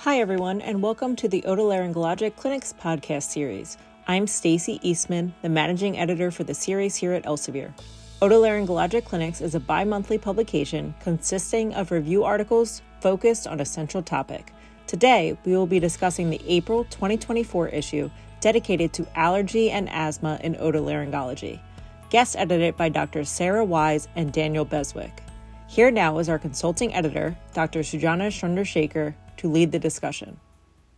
Hi, everyone, and welcome to the Otolaryngology Clinics podcast series. I'm Stacy Eastman, the managing editor for the series here at Elsevier. Otolaryngology Clinics is a bi-monthly publication consisting of review articles focused on a central topic. Today, we will be discussing the April 2024 issue dedicated to allergy and asthma in otolaryngology, guest edited by Dr. Sarah Wise and Daniel Beswick. Here now is our consulting editor, Dr. Sujana Chandrasekhar, to lead the discussion.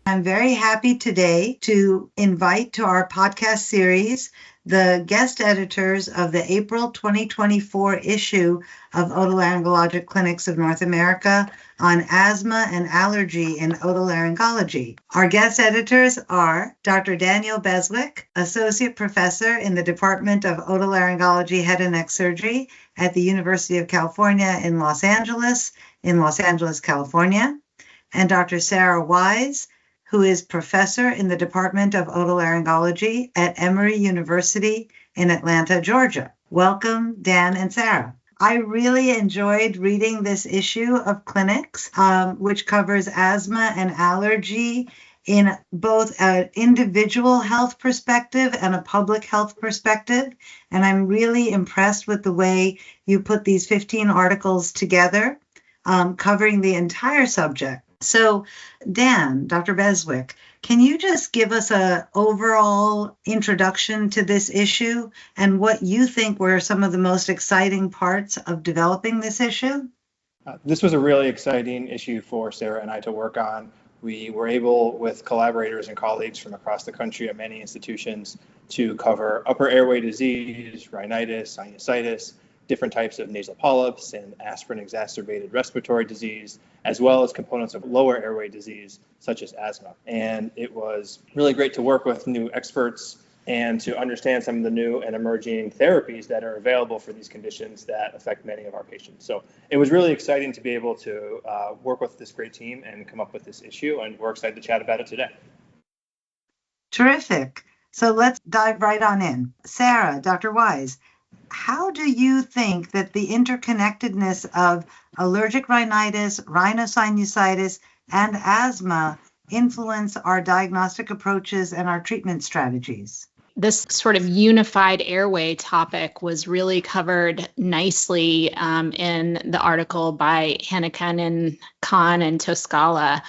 I'm very happy today to invite to our podcast series the guest editors of the April 2024 issue of Otolaryngology Clinics of North America on asthma and allergy in otolaryngology. Our guest editors are Dr. Daniel Beswick, Associate Professor in the Department of Otolaryngology Head and Neck Surgery at the University of California in Los Angeles, California, and Dr. Sarah Wise, who is professor in the Department of Otolaryngology at Emory University in Atlanta, Georgia. Welcome, Dan and Sarah. I really enjoyed reading this issue of Clinics, which covers asthma and allergy in both an individual health perspective and a public health perspective. And I'm really impressed with the way you put these 15 articles together, covering the entire subject. So, Dan, Dr. Beswick, can you just give us an overall introduction to this issue and what you think were some of the most exciting parts of developing this issue? This was a really exciting issue for Sarah and I to work on. We were able, with collaborators and colleagues from across the country at many institutions, to cover upper airway disease, rhinitis, sinusitis, different types of nasal polyps and aspirin-exacerbated respiratory disease, as well as components of lower airway disease, such as asthma. And it was really great to work with new experts and to understand some of the new and emerging therapies that are available for these conditions that affect many of our patients. So it was really exciting to be able to work with this great team and come up with this issue, and we're excited to chat about it today. Terrific. So let's dive right on in. Sarah, Dr. Wise, how do you think that the interconnectedness of allergic rhinitis, rhinosinusitis, and asthma influence our diagnostic approaches and our treatment strategies? This sort of unified airway topic was really covered nicely in the article by Hannikainen, Khan, and Toscala.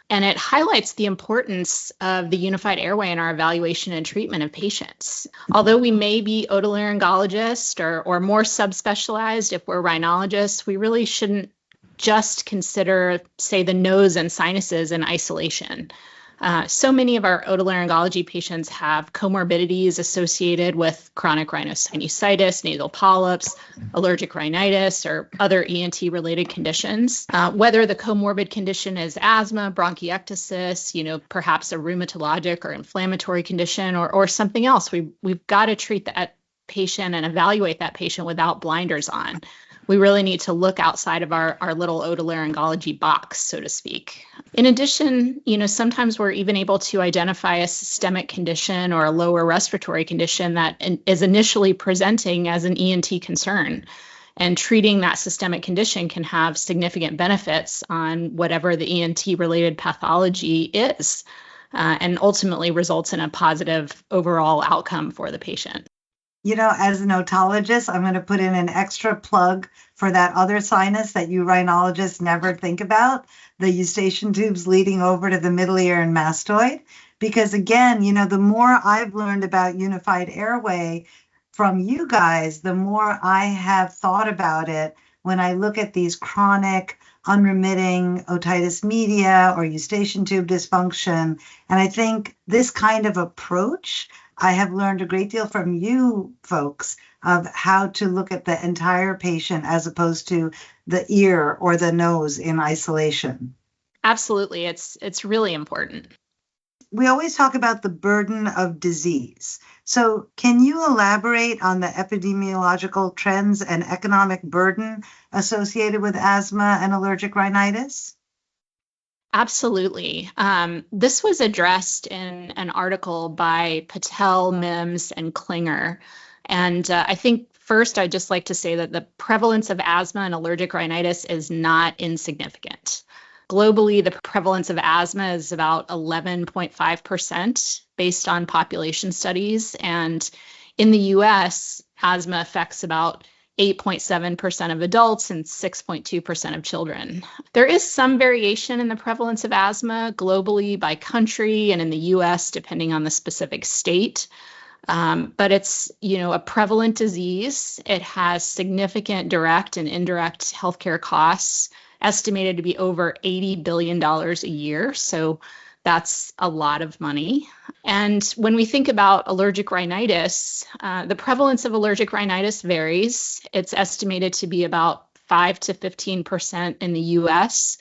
And it highlights the importance of the unified airway in our evaluation and treatment of patients. Although we may be otolaryngologists or more subspecialized if we're rhinologists, we really shouldn't just consider, say, the nose and sinuses in isolation. So many of our otolaryngology patients have comorbidities associated with chronic rhinosinusitis, nasal polyps, allergic rhinitis, or other ENT-related conditions. Whether the comorbid condition is asthma, bronchiectasis, perhaps a rheumatologic or inflammatory condition, or something else, we've got to treat that patient and evaluate that patient without blinders on. We really need to look outside of our little otolaryngology box, so to speak. In addition, sometimes we're even able to identify a systemic condition or a lower respiratory condition that is initially presenting as an ENT concern. And treating that systemic condition can have significant benefits on whatever the ENT-related pathology is, and ultimately results in a positive overall outcome for the patient. As an otologist, I'm going to put in an extra plug for that other sinus that you rhinologists never think about, the eustachian tubes leading over to the middle ear and mastoid. Because again, the more I've learned about unified airway from you guys, the more I have thought about it when I look at these chronic, unremitting otitis media or eustachian tube dysfunction. And I think this kind of approach, I have learned a great deal from you folks of how to look at the entire patient as opposed to the ear or the nose in isolation. Absolutely. It's really important. We always talk about the burden of disease. So can you elaborate on the epidemiological trends and economic burden associated with asthma and allergic rhinitis? Absolutely. This was addressed in an article by Patel, Mims, and Klinger. And I think first I'd just like to say that the prevalence of asthma and allergic rhinitis is not insignificant. Globally, the prevalence of asthma is about 11.5% based on population studies. And in the US, asthma affects about 8.7% of adults and 6.2% of children. There is some variation in the prevalence of asthma globally by country and in the US, depending on the specific state. But it's, a prevalent disease. It has significant direct and indirect healthcare costs, estimated to be over $80 billion a year. So that's a lot of money. And when we think about allergic rhinitis, the prevalence of allergic rhinitis varies. It's estimated to be about 5 to 15% in the US.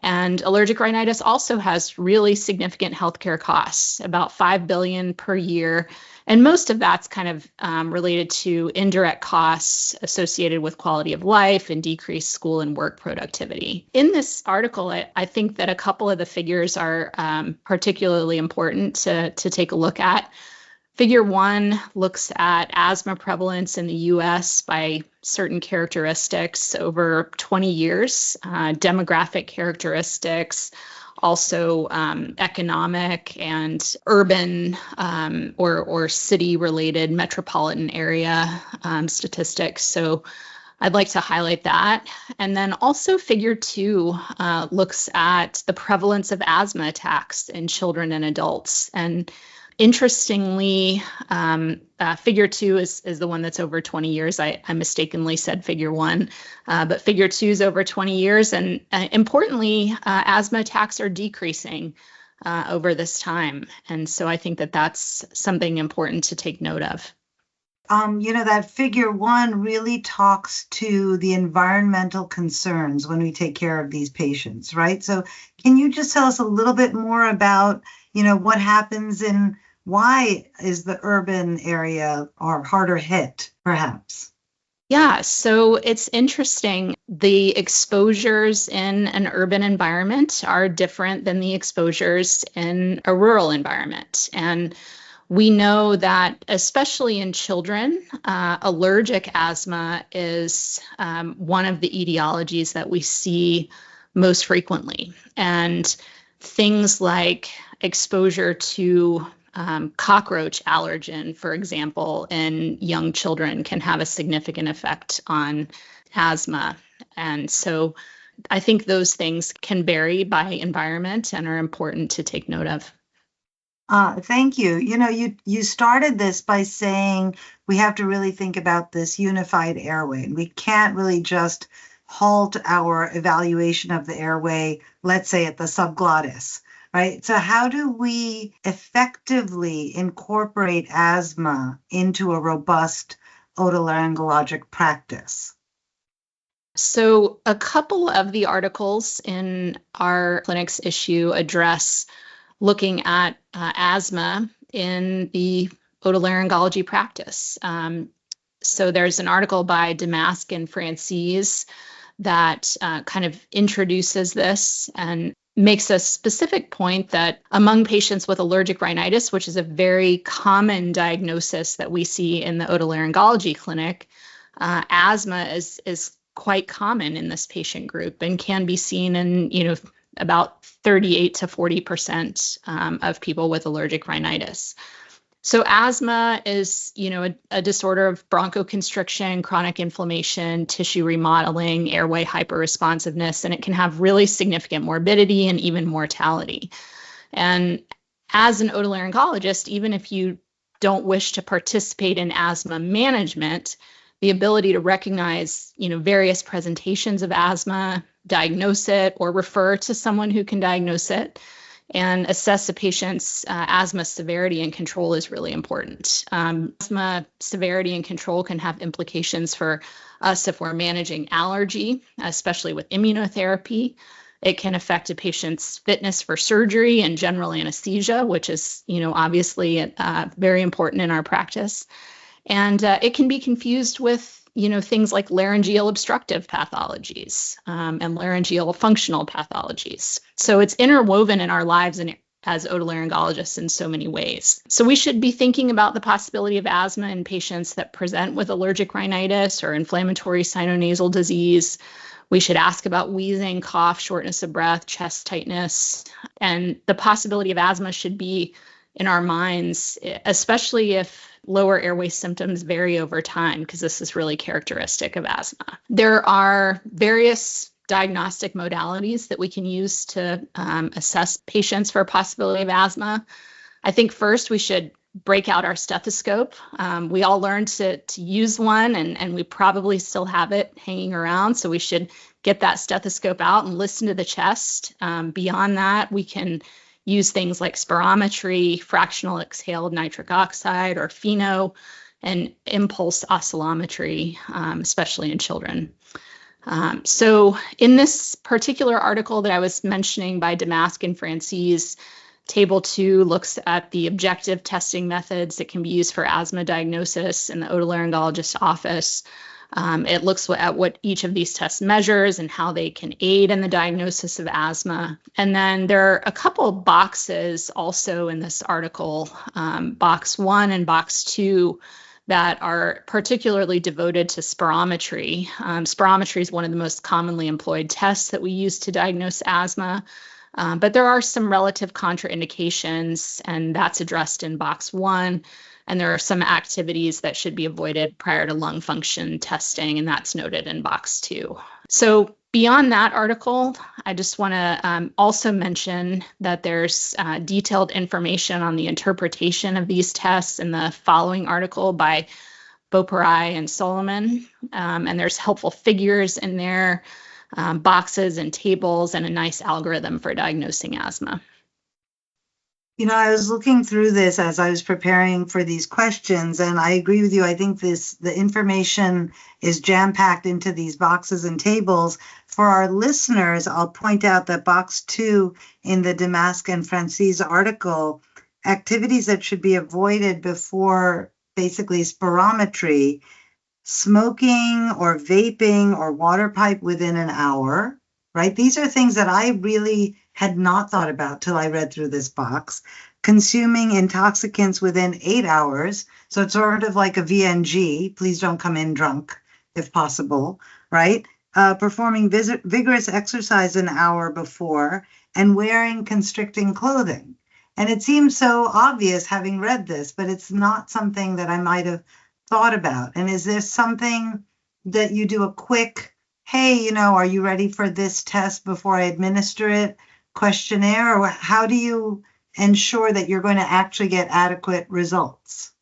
And allergic rhinitis also has really significant healthcare costs, about $5 billion per year. And most of that's kind of related to indirect costs associated with quality of life and decreased school and work productivity. In this article, I think that a couple of the figures are particularly important to take a look at. Figure 1 looks at asthma prevalence in the US by certain characteristics over 20 years, demographic characteristics, also economic and urban or city-related metropolitan area statistics. So I'd like to highlight that. And then also figure 2 looks at the prevalence of asthma attacks in children and adults. And interestingly, figure 2 is the one that's over 20 years. I mistakenly said figure 1, but figure 2 is over 20 years. And importantly, asthma attacks are decreasing over this time. And so I think that that's something important to take note of. That figure 1 really talks to the environmental concerns when we take care of these patients, right? So can you just tell us a little bit more about, what happens in why is the urban area or harder hit, perhaps? Yeah, so it's interesting. The exposures in an urban environment are different than the exposures in a rural environment. And we know that, especially in children, allergic asthma is one of the etiologies that we see most frequently. And things like exposure to cockroach allergen, for example, in young children can have a significant effect on asthma. And so I think those things can vary by environment and are important to take note of. Thank you. You started this by saying we have to really think about this unified airway, and we can't really just halt our evaluation of the airway, let's say at the subglottis, right? So how do we effectively incorporate asthma into a robust otolaryngologic practice? So a couple of the articles in our clinic's issue address looking at asthma in the otolaryngology practice. So there's an article by Damask and Francis that kind of introduces this and makes a specific point that among patients with allergic rhinitis, which is a very common diagnosis that we see in the otolaryngology clinic, asthma is quite common in this patient group and can be seen in, about 38 to 40% of people with allergic rhinitis. So asthma is, a disorder of bronchoconstriction, chronic inflammation, tissue remodeling, airway hyperresponsiveness, and it can have really significant morbidity and even mortality. And as an otolaryngologist, even if you don't wish to participate in asthma management, the ability to recognize, various presentations of asthma, diagnose it, or refer to someone who can diagnose it, and assess a patient's asthma severity and control is really important. Asthma severity and control can have implications for us if we're managing allergy, especially with immunotherapy. It can affect a patient's fitness for surgery and general anesthesia, which is, obviously very important in our practice. And it can be confused with, things like laryngeal obstructive pathologies and laryngeal functional pathologies. So it's interwoven in our lives and as otolaryngologists in so many ways. So we should be thinking about the possibility of asthma in patients that present with allergic rhinitis or inflammatory sinonasal disease. We should ask about wheezing, cough, shortness of breath, chest tightness, and the possibility of asthma should be in our minds, especially if lower airway symptoms vary over time, because this is really characteristic of asthma. There are various diagnostic modalities that we can use to assess patients for a possibility of asthma. I think first we should break out our stethoscope. We all learned to use one, and we probably still have it hanging around. So we should get that stethoscope out and listen to the chest. Beyond that, we can use things like spirometry, fractional exhaled nitric oxide, or FeNO, and impulse oscillometry, especially in children. So in this particular article that I was mentioning by Damask and Francis, Table 2 looks at the objective testing methods that can be used for asthma diagnosis in the otolaryngologist's office. It looks at what each of these tests measures and how they can aid in the diagnosis of asthma. And then there are a couple of boxes also in this article, box 1 and box 2, that are particularly devoted to spirometry. Spirometry is one of the most commonly employed tests that we use to diagnose asthma. But there are some relative contraindications, and that's addressed in box 1. And there are some activities that should be avoided prior to lung function testing, and that's noted in box 2. So beyond that article, I just want to also mention that there's detailed information on the interpretation of these tests in the following article by Boparai and Solomon. And there's helpful figures in there, boxes and tables, and a nice algorithm for diagnosing asthma. I was looking through this as I was preparing for these questions, and I agree with you. I think the information is jam-packed into these boxes and tables. For our listeners, I'll point out that box 2 in the Damask and Francis article, activities that should be avoided before basically spirometry, smoking or vaping or water pipe within an hour, right? These are things that I really had not thought about till I read through this box. Consuming intoxicants within 8 hours. So it's sort of like a VNG. Please don't come in drunk if possible, right? Performing vigorous exercise an hour before, and wearing constricting clothing. And it seems so obvious having read this, but it's not something that I might have thought about. And is there something that you do a quick, hey, are you ready for this test before I administer it questionnaire? Or how do you ensure that you're going to actually get adequate results?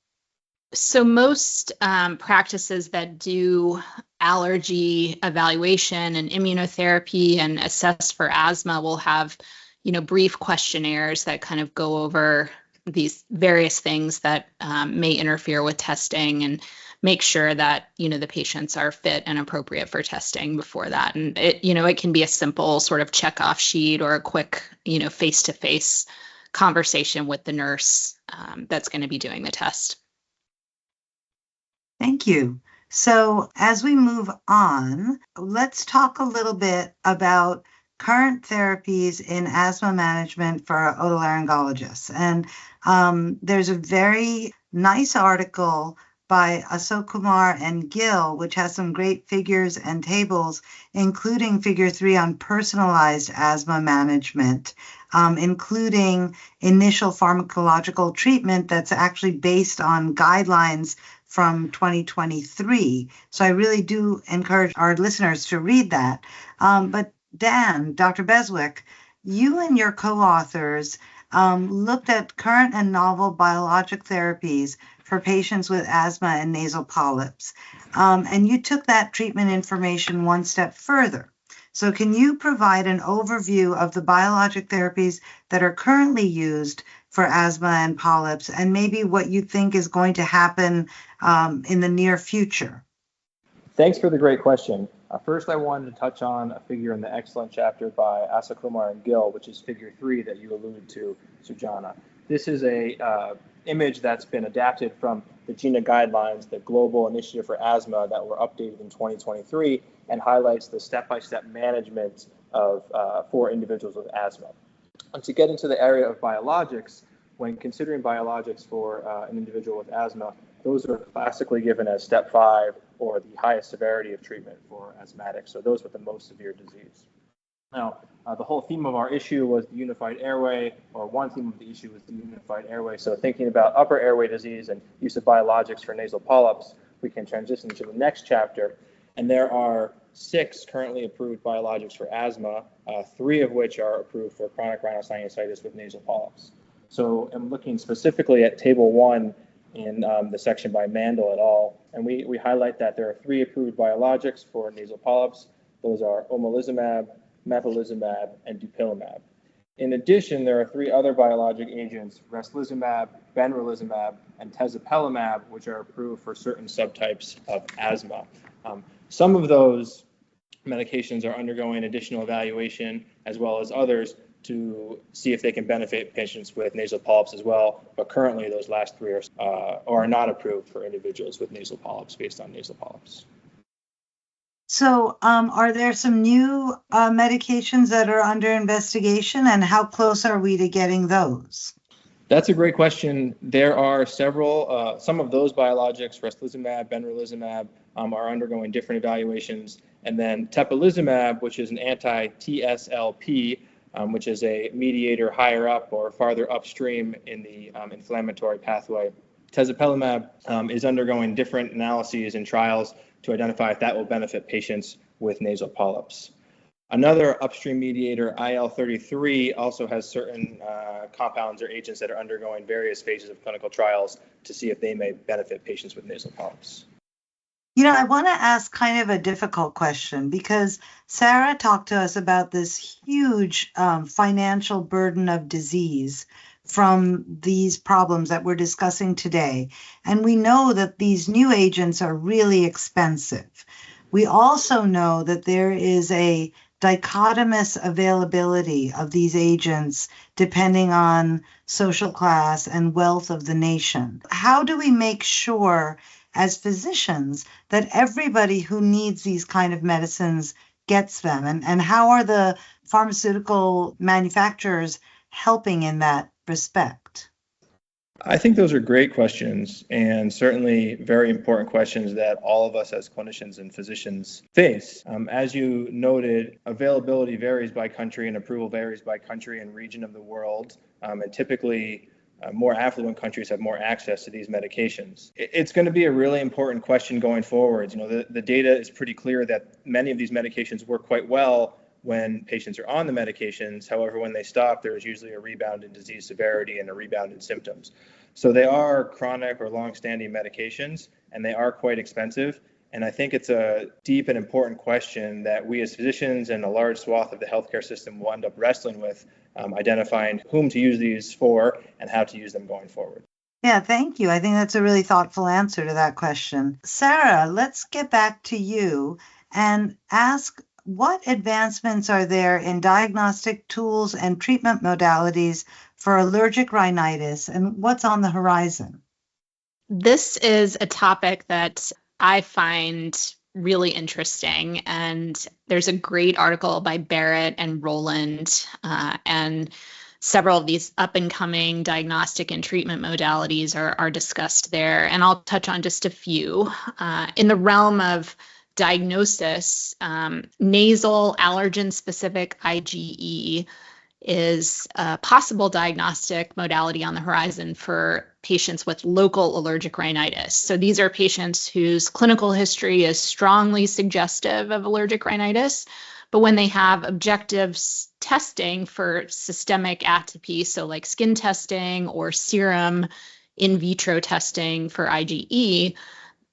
So most practices that do allergy evaluation and immunotherapy and assess for asthma will have, brief questionnaires that kind of go over these various things that may interfere with testing and make sure that, the patients are fit and appropriate for testing before that. And it can be a simple sort of checkoff sheet or a quick, face-to-face conversation with the nurse that's going to be doing the test. Thank you. So as we move on, let's talk a little bit about current therapies in asthma management for otolaryngologists. And there's a very nice article by Asok and Gill, which has some great figures and tables, including figure 3 on personalized asthma management, including initial pharmacological treatment that's actually based on guidelines from 2023. So I really do encourage our listeners to read that. But Dan, Dr. Beswick, you and your co-authors looked at current and novel biologic therapies for patients with asthma and nasal polyps. And you took that treatment information one step further. So can you provide an overview of the biologic therapies that are currently used for asthma and polyps, and maybe what you think is going to happen in the near future? Thanks for the great question. First, I wanted to touch on a figure in the excellent chapter by Asok and Gill, which is figure 3 that you alluded to, Sujana. This is a image that's been adapted from the GINA guidelines, the Global Initiative for Asthma that were updated in 2023, and highlights the step-by-step management of for individuals with asthma. And to get into the area of biologics, when considering biologics for an individual with asthma, those are classically given as step 5 or the highest severity of treatment for asthmatics. So those with the most severe disease. Now, the whole theme of our issue was the unified airway, or one theme of the issue was the unified airway. So thinking about upper airway disease and use of biologics for nasal polyps, we can transition to the next chapter. And there are 6 currently approved biologics for asthma, 3 of which are approved for chronic rhinosinusitis with nasal polyps. So I'm looking specifically at Table 1 in the section by Mandel et al. And we highlight that there are 3 approved biologics for nasal polyps. Those are omalizumab, mepolizumab, and dupilumab. In addition, there are 3 other biologic agents, restylizumab, benralizumab, and tezepelumab, which are approved for certain subtypes of asthma. Some of those medications are undergoing additional evaluation, as well as others, to see if they can benefit patients with nasal polyps as well. But currently, those last 3 are not approved for individuals with nasal polyps based on nasal polyps. So are there some new medications that are under investigation, and how close are we to getting those? That's a great question. There are several, some of those biologics, restylizumab, benralizumab, are undergoing different evaluations. And then tepalizumab, which is an anti-TSLP, which is a mediator higher up or farther upstream in the inflammatory pathway. Tezepelumab is undergoing different analyses and trials to identify if that will benefit patients with nasal polyps. Another upstream mediator, IL-33, also has certain compounds or agents that are undergoing various phases of clinical trials to see if they may benefit patients with nasal polyps. You know, I want to ask kind of a difficult question, because Sarah talked to us about this huge financial burden of disease from these problems that we're discussing today. And we know that these new agents are really expensive. We also know that there is a dichotomous availability of these agents depending on social class and wealth of the nation. How do we make sure as physicians that everybody who needs these kind of medicines gets them? And how are the pharmaceutical manufacturers helping in that respect? I think those are great questions, and certainly very important questions that all of us as clinicians and physicians face. As you noted, availability varies by country and approval varies by country and region of the world, and typically more affluent countries have more access to these medications. It's going to be a really important question going forward. You know, the data is pretty clear that many of these medications work quite well when patients are on the medications. However, when they stop, there is usually a rebound in disease severity and a rebound in symptoms. So they are chronic or long-standing medications, and they are quite expensive. And I think it's a deep and important question that we as physicians and a large swath of the healthcare system will end up wrestling with, identifying whom to use these for and how to use them going forward. Yeah, thank you. I think that's a really thoughtful answer to that question. Sarah, let's get back to you and ask, what advancements are there in diagnostic tools and treatment modalities for allergic rhinitis, and what's on the horizon? This is a topic that I find really interesting, and there's a great article by Barrett and Rowland, and several of these up-and-coming diagnostic and treatment modalities are discussed there, and I'll touch on just a few. In the realm of diagnosis, nasal allergen-specific IgE is a possible diagnostic modality on the horizon for patients with local allergic rhinitis. So these are patients whose clinical history is strongly suggestive of allergic rhinitis, but when they have objective testing for systemic atopy, so like skin testing or serum in vitro testing for IgE,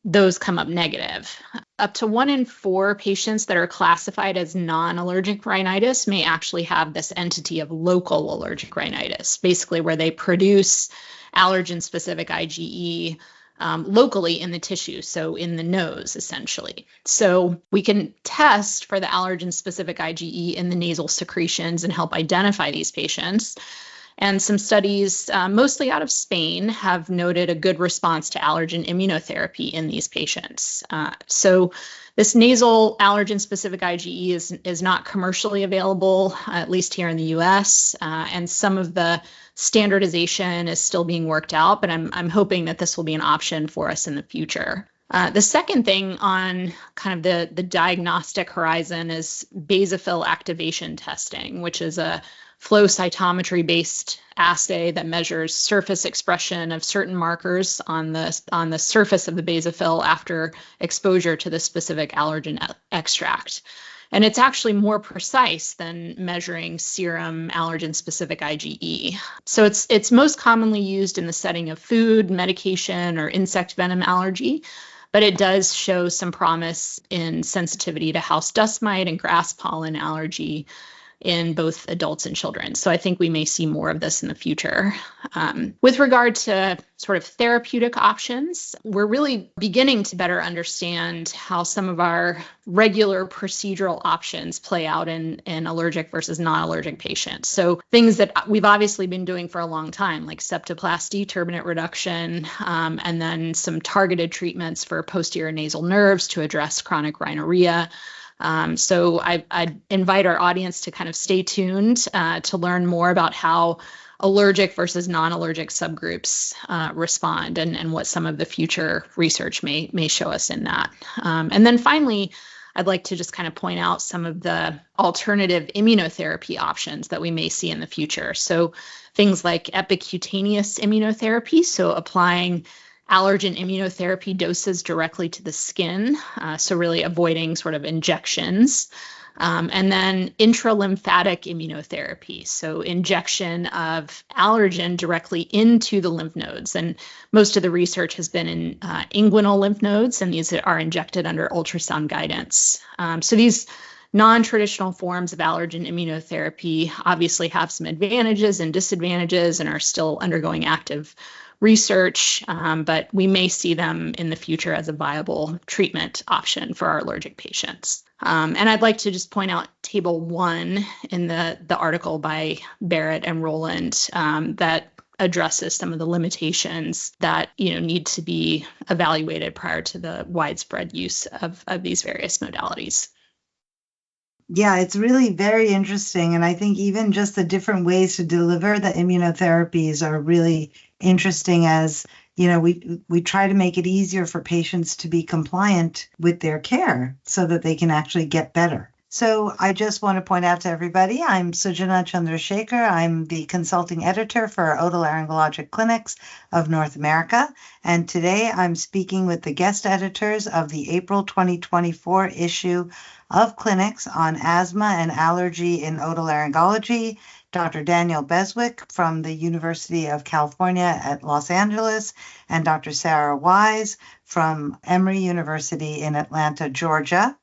those come up negative. Up to 1 in 4 patients that are classified as non-allergic rhinitis may actually have this entity of local allergic rhinitis, basically where they produce allergen-specific IgE locally in the tissue, so in the nose, essentially. So we can test for the allergen-specific IgE in the nasal secretions and help identify these patients. And some studies, mostly out of Spain, have noted a good response to allergen immunotherapy in these patients. So This nasal allergen-specific IgE is not commercially available, at least here in the US, and some of the standardization is still being worked out, but I'm hoping that this will be an option for us in the future. The second thing on kind of the diagnostic horizon is basophil activation testing, which is a flow cytometry-based assay that measures surface expression of certain markers on the surface of the basophil after exposure to the specific allergen extract. And it's actually more precise than measuring serum allergen-specific IgE. So it's most commonly used in the setting of food, medication, or insect venom allergy, but it does show some promise in sensitivity to house dust mite and grass pollen allergy in both adults and children. So I think we may see more of this in the future. With regard to sort of therapeutic options, we're really beginning to better understand how some of our regular procedural options play out in allergic versus non-allergic patients. So things that we've obviously been doing for a long time, like septoplasty, turbinate reduction, and then some targeted treatments for posterior nasal nerves to address chronic rhinorrhea. So I invite our audience to kind of stay tuned to learn more about how allergic versus non-allergic subgroups respond and what some of the future research may show us in that. And then finally, I'd like to just kind of point out some of the alternative immunotherapy options that we may see in the future. So things like epicutaneous immunotherapy, so applying allergen immunotherapy doses directly to the skin, so really avoiding sort of injections. And then intralymphatic immunotherapy, so injection of allergen directly into the lymph nodes. And most of the research has been in inguinal lymph nodes, and these are injected under ultrasound guidance. So these non-traditional forms of allergen immunotherapy obviously have some advantages and disadvantages and are still undergoing active research, but we may see them in the future as a viable treatment option for our allergic patients. And I'd like to just point out table 1 in the article by Barrett and Rowland that addresses some of the limitations that need to be evaluated prior to the widespread use of these various modalities. Yeah, it's really very interesting. And I think even just the different ways to deliver the immunotherapies are really interesting, as we try to make it easier for patients to be compliant with their care so that they can actually get better. So I just want to point out to everybody, I'm Sujana Chandrasekhar. I'm the consulting editor for Otolaryngologic Clinics of North America. And today I'm speaking with the guest editors of the April 2024 issue of Clinics on Asthma and Allergy in Otolaryngology, Dr. Daniel Beswick from the University of California at Los Angeles, and Dr. Sarah Wise from Emory University in Atlanta, Georgia.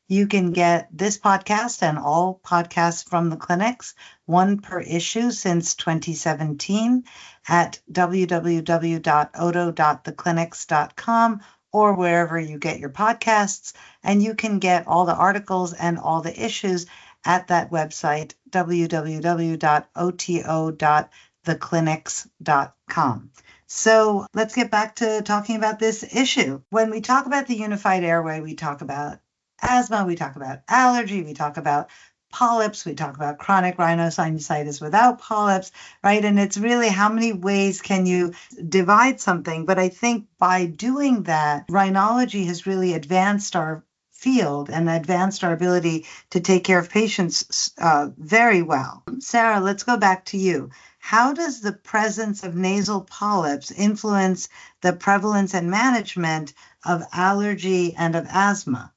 You can get this podcast and all podcasts from the clinics, one per issue since 2017, at www.oto.theclinics.com or wherever you get your podcasts. And you can get all the articles and all the issues at that website, www.oto.theclinics.com. So let's get back to talking about this issue. When we talk about the unified airway, we talk about asthma, we talk about allergy, we talk about polyps, we talk about chronic rhinosinusitis without polyps, right? And it's really how many ways can you divide something? But I think by doing that, rhinology has really advanced our field and advanced our ability to take care of patients very well. Sarah, let's go back to you. How does the presence of nasal polyps influence the prevalence and management of allergy and of asthma?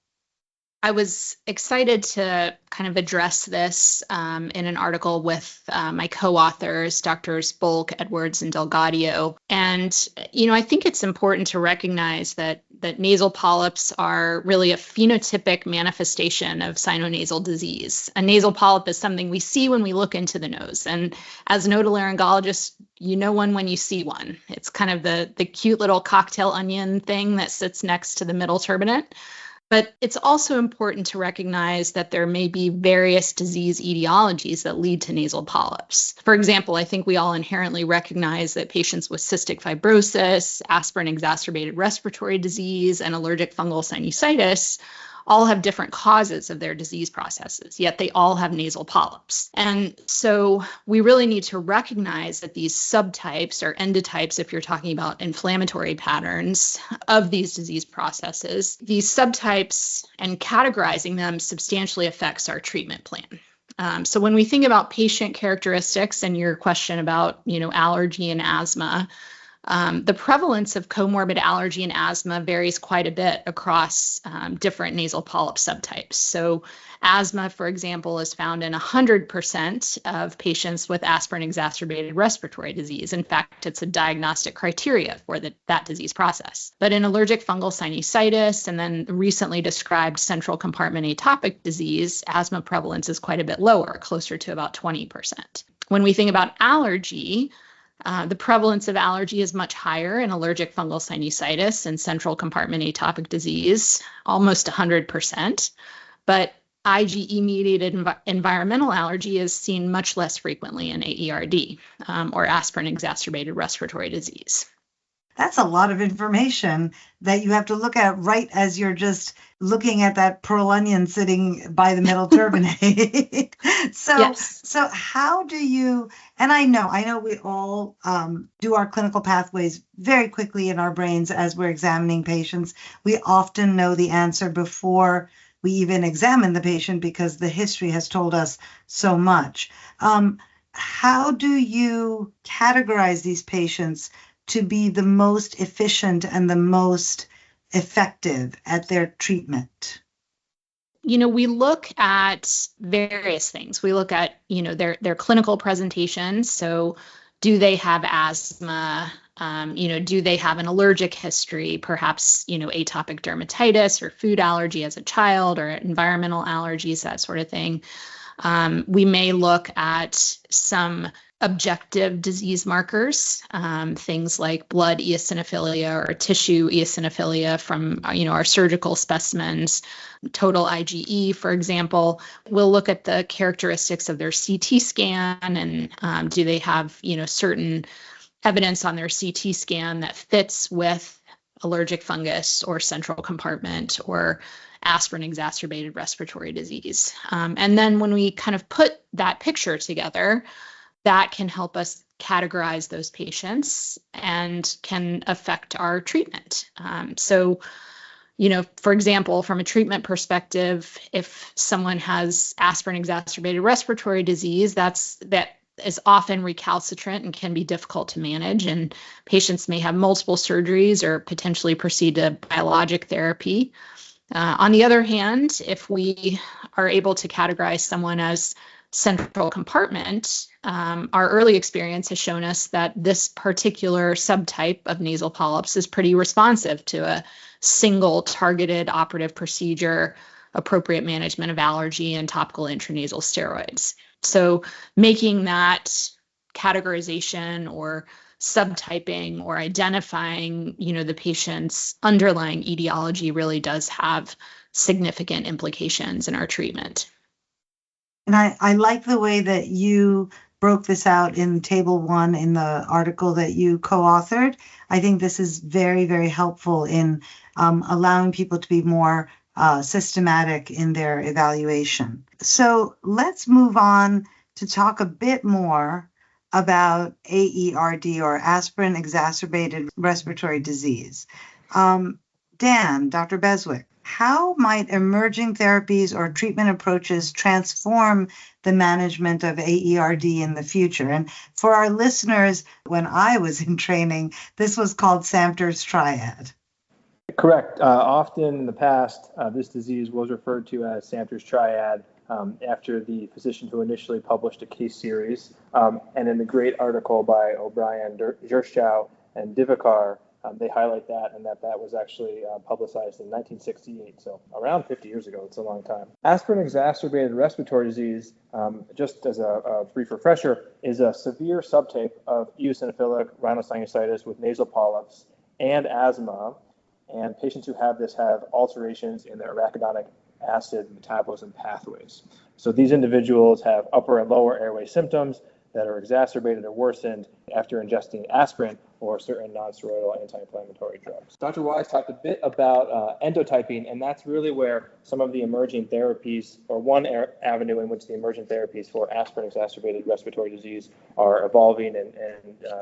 I was excited to kind of address this in an article with my co-authors, Drs. Bulk, Edwards, and Delgadio. And, I think it's important to recognize that nasal polyps are really a phenotypic manifestation of sinonasal disease. A nasal polyp is something we see when we look into the nose. And as an otolaryngologist, you know one when you see one. It's kind of the cute little cocktail onion thing that sits next to the middle turbinate. But it's also important to recognize that there may be various disease etiologies that lead to nasal polyps. For example, I think we all inherently recognize that patients with cystic fibrosis, aspirin-exacerbated respiratory disease, and allergic fungal sinusitis all have different causes of their disease processes, yet they all have nasal polyps. And so we really need to recognize that these subtypes or endotypes, if you're talking about inflammatory patterns of these disease processes, these subtypes and categorizing them substantially affects our treatment plan. So when we think about patient characteristics and your question about, allergy and asthma, the prevalence of comorbid allergy and asthma varies quite a bit across different nasal polyp subtypes. So asthma, for example, is found in 100% of patients with aspirin-exacerbated respiratory disease. In fact, it's a diagnostic criteria for that disease process. But in allergic fungal sinusitis and then recently described central compartment atopic disease, asthma prevalence is quite a bit lower, closer to about 20%. When we think about allergy, the prevalence of allergy is much higher in allergic fungal sinusitis and central compartment atopic disease, almost 100%. But IgE-mediated environmental allergy is seen much less frequently in AERD, or aspirin-exacerbated respiratory disease. That's a lot of information that you have to look at right as you're just looking at that pearl onion sitting by the middle turbinate. So how do you, and I know we all do our clinical pathways very quickly in our brains as we're examining patients. We often know the answer before we even examine the patient because the history has told us so much. How do you categorize these patients to be the most efficient and the most effective at their treatment? We look at various things. We look at, their clinical presentations. So do they have asthma? Do they have an allergic history, perhaps, atopic dermatitis or food allergy as a child or environmental allergies, that sort of thing. We may look at some objective disease markers, things like blood eosinophilia or tissue eosinophilia from our surgical specimens, total IgE, for example. We'll look at the characteristics of their CT scan and do they have certain evidence on their CT scan that fits with allergic fungus or central compartment or aspirin-exacerbated respiratory disease. And then when we kind of put that picture together, that can help us categorize those patients and can affect our treatment. So, for example, from a treatment perspective, if someone has aspirin-exacerbated respiratory disease, that is often recalcitrant and can be difficult to manage. And patients may have multiple surgeries or potentially proceed to biologic therapy. On the other hand, if we are able to categorize someone as central compartment, our early experience has shown us that this particular subtype of nasal polyps is pretty responsive to a single targeted operative procedure, appropriate management of allergy, and topical intranasal steroids. So making that categorization or subtyping or identifying, the patient's underlying etiology really does have significant implications in our treatment. And I like the way that you broke this out in table 1 in the article that you co-authored. I think this is very, very helpful in allowing people to be more systematic in their evaluation. So let's move on to talk a bit more about AERD, or aspirin-exacerbated respiratory disease. Dan, Dr. Beswick, how might emerging therapies or treatment approaches transform the management of AERD in the future? And for our listeners, when I was in training, this was called Samter's triad. Correct. Often in the past, this disease was referred to as Samter's triad after the physician who initially published a case series. And in the great article by O'Brien, Gershow, and Divakar, they highlight that, and that was actually publicized in 1968, so around 50 years ago. It's a long time. Aspirin-exacerbated respiratory disease, just as a brief refresher, is a severe subtype of eosinophilic rhinosinusitis with nasal polyps and asthma, and patients who have this have alterations in their arachidonic acid metabolism pathways. So these individuals have upper and lower airway symptoms that are exacerbated or worsened after ingesting aspirin or certain non-steroidal anti-inflammatory drugs. Dr. Wise talked a bit about endotyping, and that's really where some of the emerging therapies, or one avenue in which the emerging therapies for aspirin-exacerbated respiratory disease are evolving and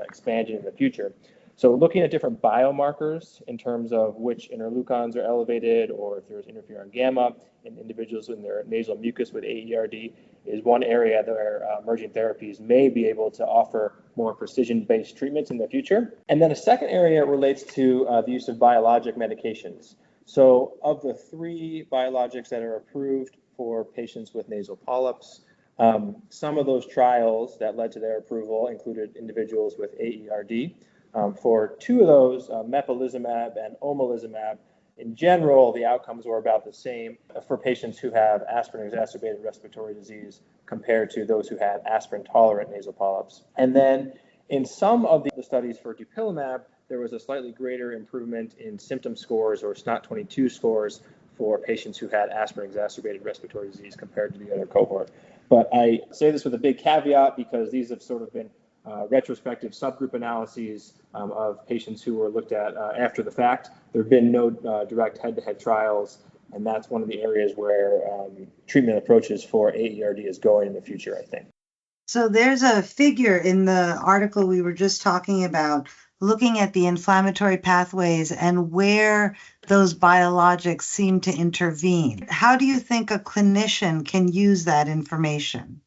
expanding in the future. So looking at different biomarkers in terms of which interleukins are elevated or if there's interferon gamma in individuals in their nasal mucus with AERD is one area where emerging therapies may be able to offer more precision-based treatments in the future. And then a second area relates to the use of biologic medications. So of the 3 biologics that are approved for patients with nasal polyps, some of those trials that led to their approval included individuals with AERD. For 2 of those, mepolizumab and omalizumab, in general, the outcomes were about the same for patients who have aspirin-exacerbated respiratory disease compared to those who had aspirin-tolerant nasal polyps. And then in some of the studies for dupilumab, there was a slightly greater improvement in symptom scores or SNOT-22 scores for patients who had aspirin-exacerbated respiratory disease compared to the other cohort. But I say this with a big caveat because these have sort of been retrospective subgroup analyses of patients who were looked at after the fact. There have been no direct head-to-head trials, and that's one of the areas where treatment approaches for AERD is going in the future, I think. So there's a figure in the article we were just talking about looking at the inflammatory pathways and where those biologics seem to intervene. How do you think a clinician can use that information?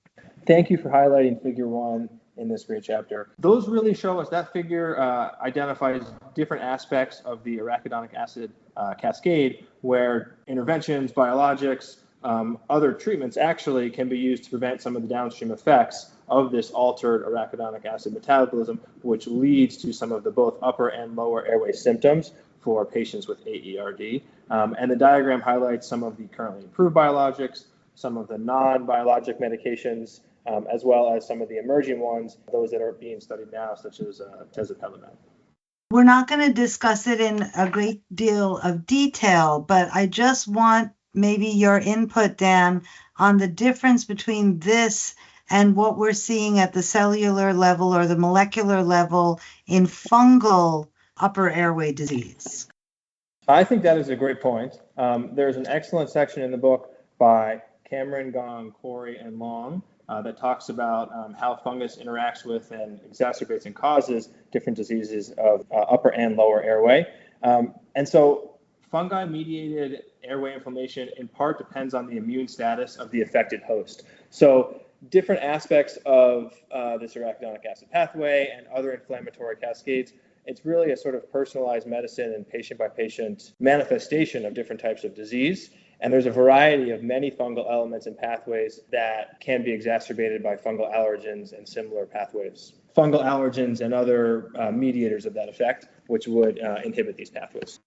Thank you for highlighting figure 1 in this great chapter. Those really show us that figure identifies different aspects of the arachidonic acid cascade where interventions, biologics, other treatments actually can be used to prevent some of the downstream effects of this altered arachidonic acid metabolism, which leads to some of the both upper and lower airway symptoms for patients with AERD. And the diagram highlights some of the currently approved biologics, some of the non-biologic medications, as well as some of the emerging ones, those that are being studied now, such as tezepelumab. We're not going to discuss it in a great deal of detail, but I just want maybe your input, Dan, on the difference between this and what we're seeing at the cellular level or the molecular level in fungal upper airway disease. I think that is a great point. There's an excellent section in the book by Cameron, Gong, Corey, and Long that talks about how fungus interacts with and exacerbates and causes different diseases of upper and lower airway. And so fungi-mediated airway inflammation in part depends on the immune status of the affected host. So different aspects of this arachidonic acid pathway and other inflammatory cascades, it's really a sort of personalized medicine and patient-by-patient manifestation of different types of disease. And there's a variety of many fungal elements and pathways that can be exacerbated by fungal allergens and similar pathways. Fungal allergens and other mediators of that effect, which would inhibit these pathways.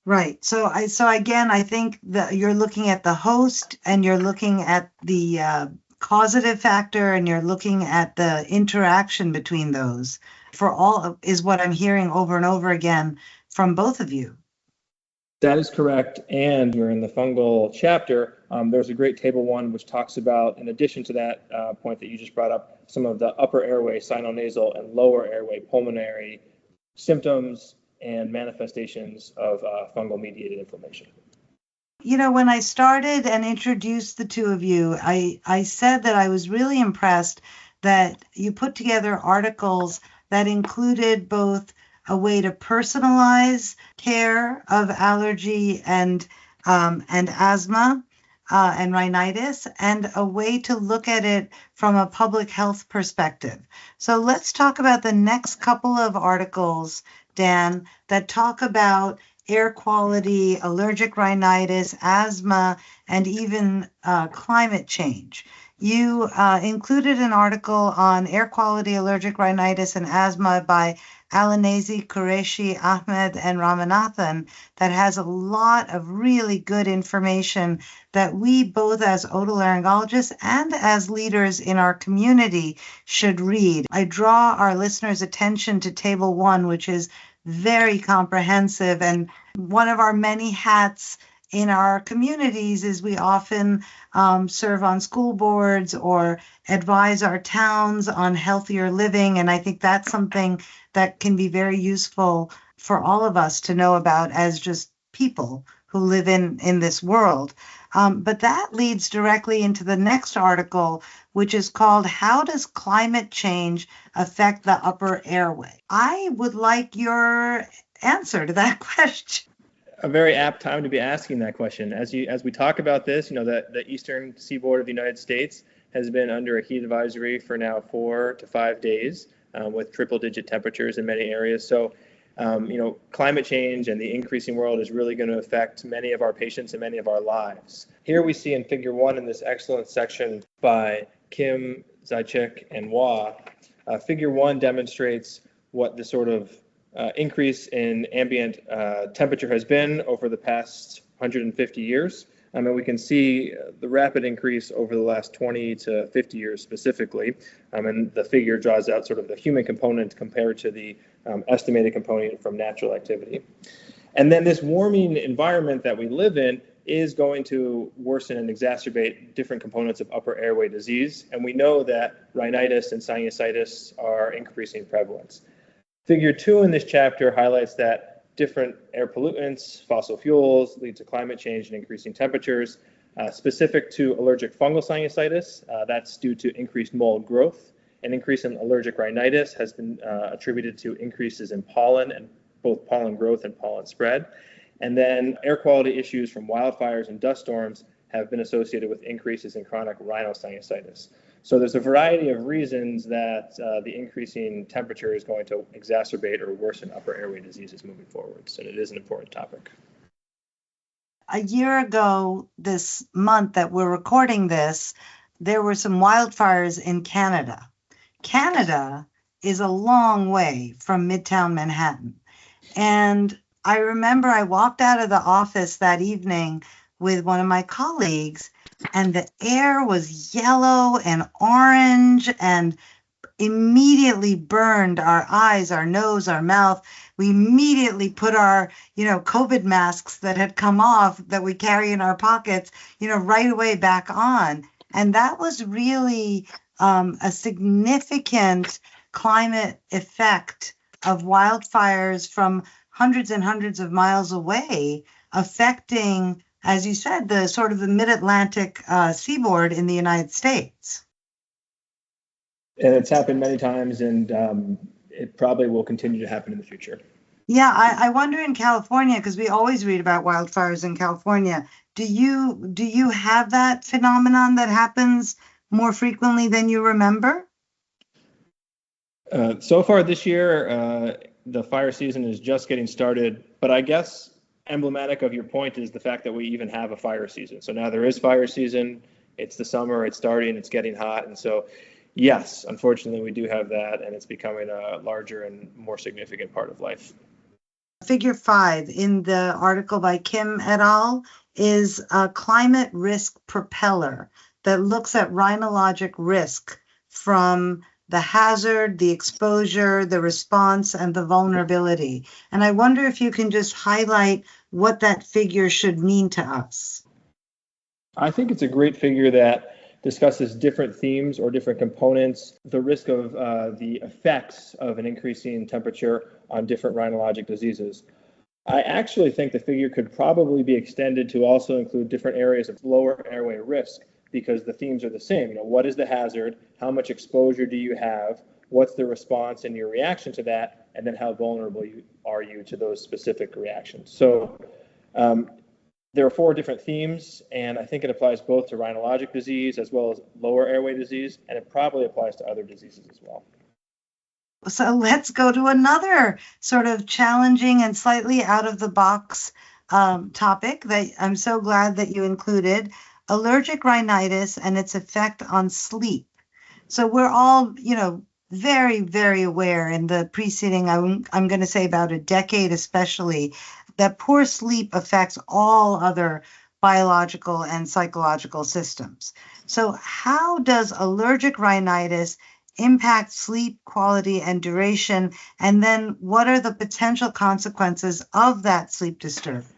Right. So again, I think that you're looking at the host and you're looking at the causative factor and you're looking at the interaction between those. For all is what I'm hearing over and over again from both of you. That is correct. And we're in the fungal chapter. There's a great table 1 which talks about, in addition to that point that you just brought up, some of the upper airway sinonasal and lower airway pulmonary symptoms and manifestations of fungal mediated inflammation. You know, when I started and introduced the two of you, I said that I was really impressed that you put together articles that included both a way to personalize care of allergy and asthma and rhinitis, and a way to look at it from a public health perspective. So let's talk about the next couple of articles, Dan, that talk about air quality, allergic rhinitis, asthma, and even climate change. You included an article on air quality, allergic rhinitis, and asthma by Allergy, Qureshi, Ahmed, and Ramanathan that has a lot of really good information that we both as otolaryngologists and as leaders in our community should read. I draw our listeners' attention to Table 1, which is very comprehensive, and one of our many hats in our communities is we often serve on school boards or advise our towns on healthier living. And I think that's something that can be very useful for all of us to know about as just people who live in this world. But that leads directly into the next article, which is called How Does Climate Change Affect the Upper Airway? I would like your answer to that question. A very apt time to be asking that question. As we talk about this, the eastern seaboard of the United States has been under a heat advisory for now 4 to 5 days, with triple-digit temperatures in many areas. So, climate change and the increasing world is really going to affect many of our patients and many of our lives. Here we see in Figure 1 in this excellent section by Kim, Zajic, and Wah, Figure 1 demonstrates what the sort of increase in ambient temperature has been over the past 150 years. And we can see the rapid increase over the last 20 to 50 years specifically. And the figure draws out sort of the human component compared to the estimated component from natural activity. And then this warming environment that we live in is going to worsen and exacerbate different components of upper airway disease. And we know that rhinitis and sinusitis are increasing prevalence. Figure 2 in this chapter highlights that different air pollutants, fossil fuels, lead to climate change and increasing temperatures. Specific to allergic fungal sinusitis, that's due to increased mold growth. An increase in allergic rhinitis has been attributed to increases in pollen, and both pollen growth and pollen spread. And then air quality issues from wildfires and dust storms have been associated with increases in chronic rhinosinusitis. So there's a variety of reasons that the increasing temperature is going to exacerbate or worsen upper airway diseases moving forward. So it is an important topic. A year ago, this month that we're recording this, there were some wildfires in Canada. Canada is a long way from Midtown Manhattan. And I remember I walked out of the office that evening with one of my colleagues, and the air was yellow and orange and immediately burned our eyes, our nose, our mouth. We immediately put our, COVID masks that had come off that we carry in our pockets, right away back on. And that was really a significant climate effect of wildfires from hundreds and hundreds of miles away, affecting, as you said, the sort of the mid-Atlantic seaboard in the United States. And it's happened many times, and it probably will continue to happen in the future. Yeah, I wonder in California, because we always read about wildfires in California. Do you have that phenomenon that happens more frequently than you remember? So far this year, the fire season is just getting started, but I guess emblematic of your point is the fact that we even have a fire season. So now there is fire season, it's the summer, it's starting, it's getting hot. And so, yes, unfortunately, we do have that, and it's becoming a larger and more significant part of life. Figure 5 in the article by Kim et al. Is a climate risk propeller that looks at rhinologic risk from the hazard, the exposure, the response, and the vulnerability. And I wonder if you can just highlight what that figure should mean to us. I think it's a great figure that discusses different themes or different components, the risk of the effects of an increasing temperature on different rhinologic diseases. I actually think the figure could probably be extended to also include different areas of lower airway risk, because the themes are the same. What is the hazard? How much exposure do you have? What's the response and your reaction to that? And then how vulnerable are you to those specific reactions? So there are 4 different themes, and I think it applies both to rhinologic disease as well as lower airway disease, and it probably applies to other diseases as well. So let's go to another sort of challenging and slightly out of the box topic that I'm so glad that you included, allergic rhinitis and its effect on sleep. So we're all, very, very aware in the preceding, I'm going to say about a decade especially, that poor sleep affects all other biological and psychological systems. So how does allergic rhinitis impact sleep quality and duration? And then what are the potential consequences of that sleep disturbance?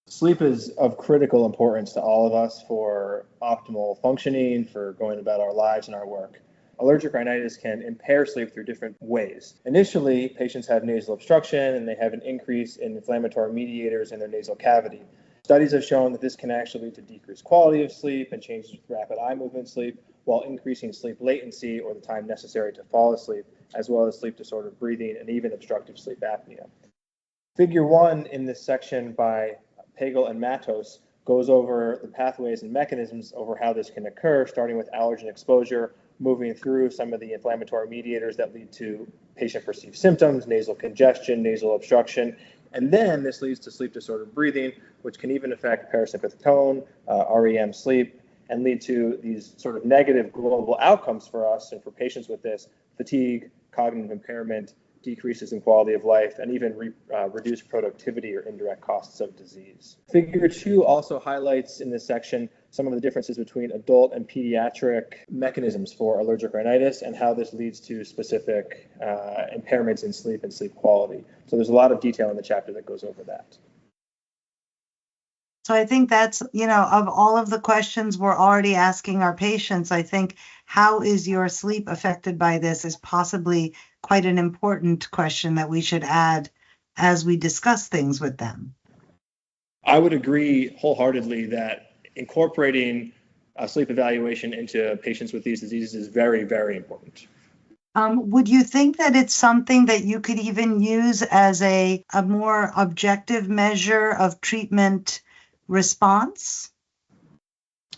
Sleep is of critical importance to all of us for optimal functioning, for going about our lives and our work. Allergic rhinitis can impair sleep through different ways. Initially, patients have nasal obstruction and they have an increase in inflammatory mediators in their nasal cavity. Studies have shown that this can actually lead to decreased quality of sleep and changes with rapid eye movement sleep, while increasing sleep latency or the time necessary to fall asleep, as well as sleep disordered breathing and even obstructive sleep apnea. Figure 1 in this section by Pagel and Matos goes over the pathways and mechanisms over how this can occur, starting with allergen exposure, moving through some of the inflammatory mediators that lead to patient-perceived symptoms, nasal congestion, nasal obstruction, and then this leads to sleep disordered breathing, which can even affect parasympathetic tone, REM sleep, and lead to these sort of negative global outcomes for us and for patients with this: fatigue, cognitive impairment, decreases in quality of life, and even reduced productivity or indirect costs of disease. Figure 2 also highlights in this section some of the differences between adult and pediatric mechanisms for allergic rhinitis and how this leads to specific impairments in sleep and sleep quality. So there's a lot of detail in the chapter that goes over that. So I think that's, of all of the questions we're already asking our patients, I think how is your sleep affected by this is possibly quite an important question that we should add as we discuss things with them. I would agree wholeheartedly that incorporating sleep evaluation into patients with these diseases is very, very important. Would you think that it's something that you could even use as a more objective measure of treatment response?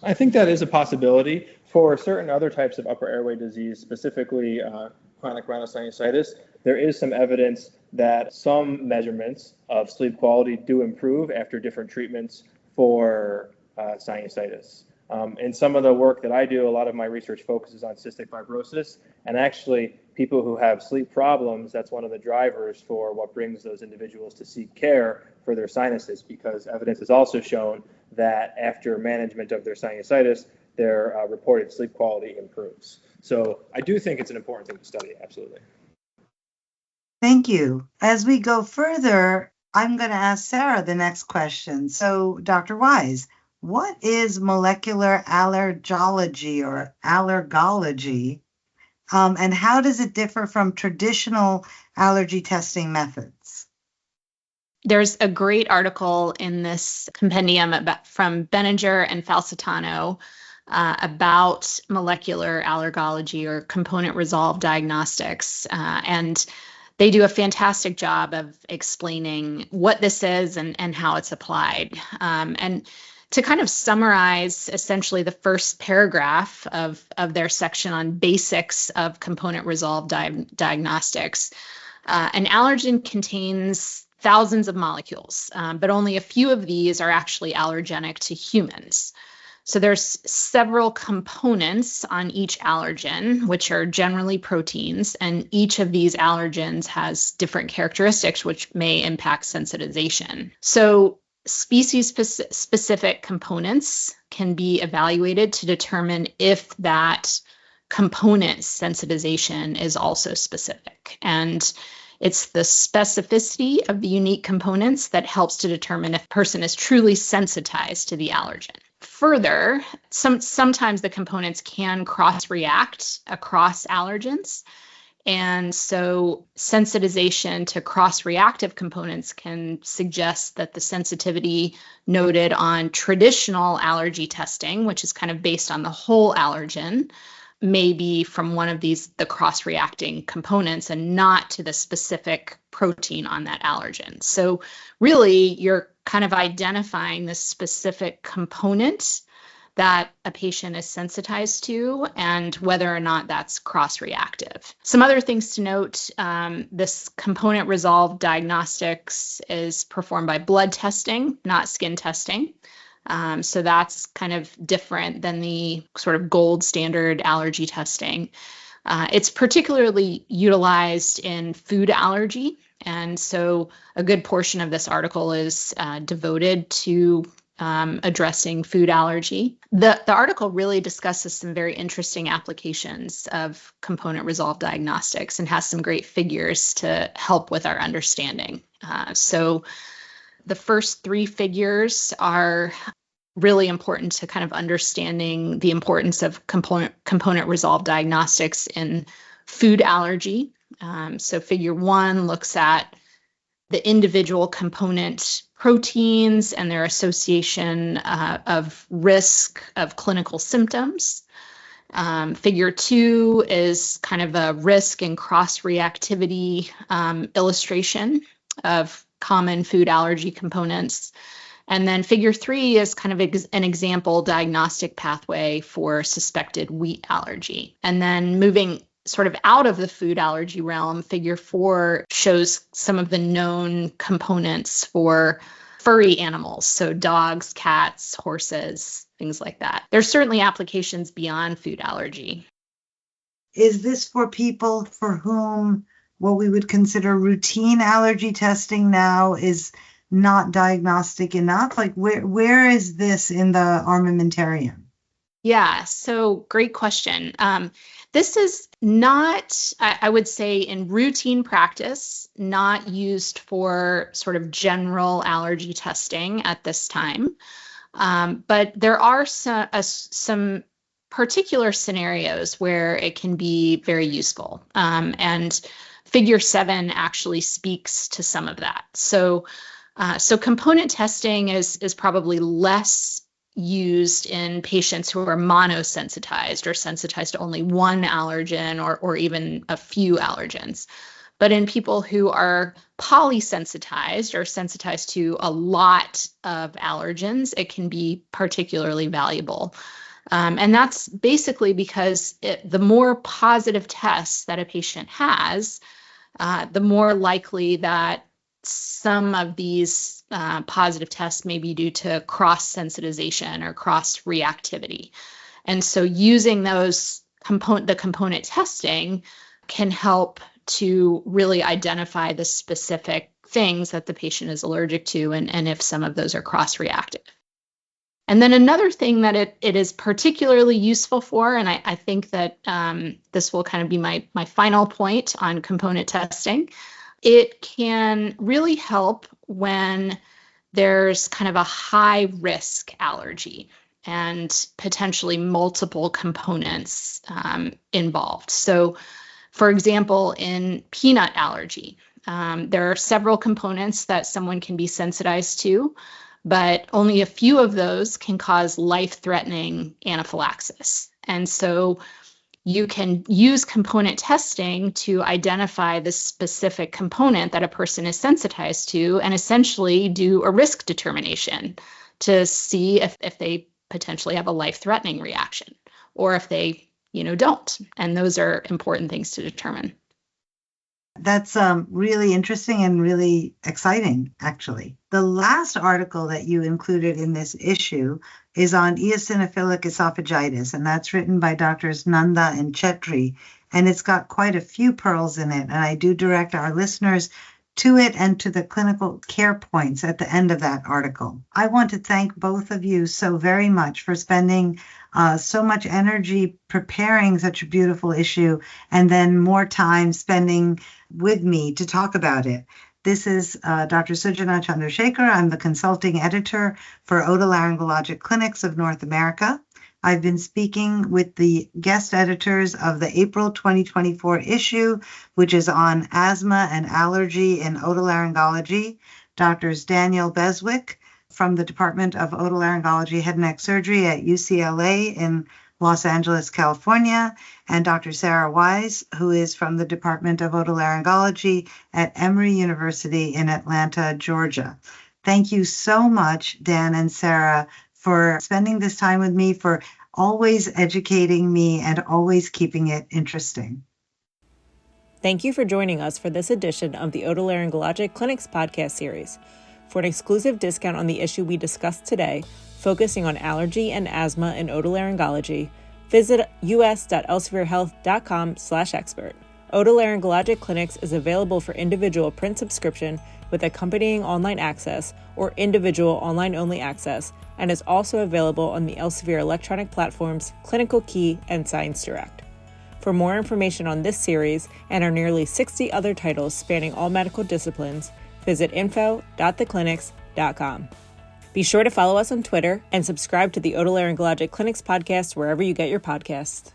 I think that is a possibility. For certain other types of upper airway disease, specifically chronic rhinosinusitis, there is some evidence that some measurements of sleep quality do improve after different treatments for sinusitis. In some of the work that I do, a lot of my research focuses on cystic fibrosis, and actually people who have sleep problems, that's one of the drivers for what brings those individuals to seek care for their sinuses, because evidence has also shown that after management of their sinusitis, their reported sleep quality improves. So I do think it's an important thing to study, absolutely. Thank you. As we go further, I'm going to ask Sarah the next question. So, Dr. Wise, what is molecular allergology or allergology, and how does it differ from traditional allergy testing methods? There's a great article in this compendium from Benninger and Falsitano about molecular allergology or component resolved diagnostics. And they do a fantastic job of explaining what this is and how it's applied. And to kind of summarize essentially the first paragraph of their section on basics of component resolved diagnostics, an allergen contains thousands of molecules, but only a few of these are actually allergenic to humans. So there's several components on each allergen, which are generally proteins, and each of these allergens has different characteristics which may impact sensitization. So species-specific components can be evaluated to determine if that component sensitization is also specific. And it's the specificity of the unique components that helps to determine if a person is truly sensitized to the allergen. Further, sometimes the components can cross-react across allergens. And so sensitization to cross-reactive components can suggest that the sensitivity noted on traditional allergy testing, which is kind of based on the whole allergen, may be from one of the cross-reacting components and not to the specific protein on that allergen. So really, you're kind of identifying the specific component that a patient is sensitized to and whether or not that's cross-reactive. Some other things to note, this component resolved diagnostics is performed by blood testing, not skin testing. So that's kind of different than the sort of gold standard allergy testing. It's particularly utilized in food allergy. And so a good portion of this article is devoted to addressing food allergy. The article really discusses some very interesting applications of component resolved diagnostics and has some great figures to help with our understanding. So The first three figures are really important to kind of understanding the importance of component resolved diagnostics in food allergy. So figure 1 looks at the individual component proteins and their association of risk of clinical symptoms. Figure 2 is kind of a risk and cross-reactivity illustration of common food allergy components. And then figure 3 is kind of an example diagnostic pathway for suspected wheat allergy. And then moving sort of out of the food allergy realm, figure 4 shows some of the known components for furry animals, so dogs, cats, horses, things like that. There's certainly applications beyond food allergy. Is this for people for whom what we would consider routine allergy testing now is not diagnostic enough? Like where is this in the armamentarium? Yeah, so great question. This is not, I would say, in routine practice, not used for sort of general allergy testing at this time. But there are some particular scenarios where it can be very useful. And figure 7 actually speaks to some of that. So component testing is probably less used in patients who are monosensitized or sensitized to only one allergen or even a few allergens. But in people who are polysensitized or sensitized to a lot of allergens, it can be particularly valuable. And that's basically because the more positive tests that a patient has, the more likely that some of these positive tests may be due to cross-sensitization or cross-reactivity. And so using those component testing can help to really identify the specific things that the patient is allergic to and if some of those are cross-reactive. And then another thing that it is particularly useful for, and I think that this will kind of be my final point on component testing, it can really help when there's kind of a high risk allergy and potentially multiple components involved. So, for example, in peanut allergy, there are several components that someone can be sensitized to, but only a few of those can cause life-threatening anaphylaxis. And so you can use component testing to identify the specific component that a person is sensitized to and essentially do a risk determination to see if they potentially have a life-threatening reaction or if they, don't. And those are important things to determine. That's really interesting and really exciting, actually. The last article that you included in this issue is on eosinophilic esophagitis, and that's written by Drs. Nanda and Chetri, and it's got quite a few pearls in it, and I do direct our listeners to it and to the clinical care points at the end of that article. I want to thank both of you so very much for spending so much energy preparing such a beautiful issue and then more time spending with me to talk about it. This is Dr. Sujana Chandrasekhar. I'm the consulting editor for Otolaryngologic Clinics of North America. I've been speaking with the guest editors of the April 2024 issue, which is on asthma and allergy in otolaryngology, Drs. Daniel Beswick from the Department of Otolaryngology Head and Neck Surgery at UCLA in Los Angeles, California, and Dr. Sarah Wise, who is from the Department of Otolaryngology at Emory University in Atlanta, Georgia. Thank you so much, Dan and Sarah, for spending this time with me, for always educating me and always keeping it interesting. Thank you for joining us for this edition of the Otolaryngologic Clinics podcast series. For an exclusive discount on the issue we discussed today, focusing on allergy and asthma in otolaryngology, visit us.elsevierhealth.com/expert. Otolaryngologic Clinics is available for individual print subscription with accompanying online access or individual online-only access, and is also available on the Elsevier electronic platforms Clinical Key and Science Direct. For more information on this series and our nearly 60 other titles spanning all medical disciplines, visit info.theclinics.com. otolaryngology.com. Be sure to follow us on Twitter and subscribe to the Otolaryngologic Clinics podcast wherever you get your podcasts.